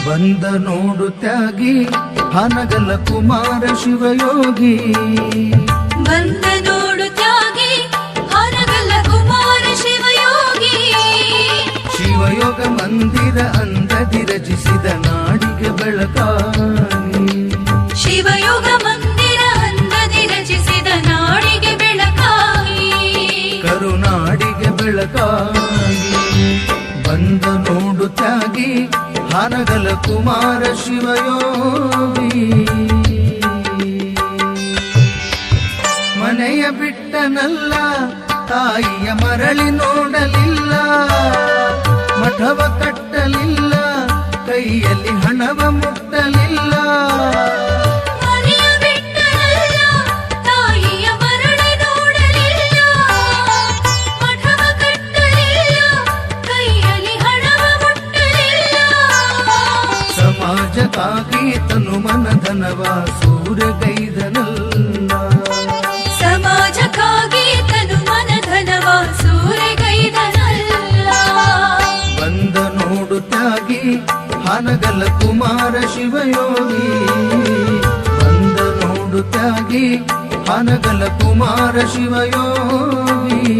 ಬಂದ ನೋಡು ತ್ಯಾಗಿ ಹಾನಗಲ್ಲ ಕುಮಾರ ಶಿವಯೋಗಿ. ಬಂದ ನೋಡು ತ್ಯಾಗಿ ಹಾನಗಲ್ಲ ಕುಮಾರ ಶಿವಯೋಗಿ. ಶಿವಯೋಗ ಮಂದಿರ ಅಂದದಿ ರಚಿಸಿದ ನಾಡಿಗೆ ಬೆಳಕಾಗಿ. ಶಿವಯೋಗ ಮಂದಿರ ಅಂದದಿ ರಚಿಸಿದ ನಾಡಿಗೆ ಬೆಳಕಾಗಿ. ಕರುನಾಡಿಗೆ ಬೆಳಕಾಗಿ. ಬಂದ ನೋಡು ತ್ಯಾಗಿ ಹಾನಗಲ್ಲ ಕುಮಾರ ಶಿವಯೋಗಿ. ಮನೆಯ ಬಿಟ್ಟನಲ್ಲ ತಾಯಿಯ ಮರಳಿ ನೋಡಲಿಲ್ಲ. ಮಠವ ಕಟ್ಟಲಿಲ್ಲ ಕೈಯಲ್ಲಿ ಹಣವ ಮುಟ್ಟಲಿಲ್ಲ. ಮನೆಯ ಬಿಟ್ಟನಲ್ಲ ತಾಯಿಯ ಮರಳಿ ನೋಡಲಿಲ್ಲ. ಮಠವ ಕಟ್ಟಲಿಲ್ಲ ಕೈಯಲ್ಲಿ ಹಣವ ಮುಟ್ಟಲಿಲ್ಲ. ಸಮಾಜಕ್ಕಾಗಿ ತನು ಮನಧನವ ಸೂರೆಗೈದನಲ್ಲ. ಸಮಾಜಕ್ಕಾಗಿ ತನು ಮನಧನವ ಸೂರೆಗೈದನಲ್ಲ. ಬಂದ ನೋಡು ತ್ಯಾಗಿ ಹಾನಗಲ್ಲ ಕುಮಾರ ಶಿವಯೋಗಿ. ಬಂದ ನೋಡು ತ್ಯಾಗಿ ಹಾನಗಲ್ಲ ಕುಮಾರ ಶಿವಯೋಗಿ.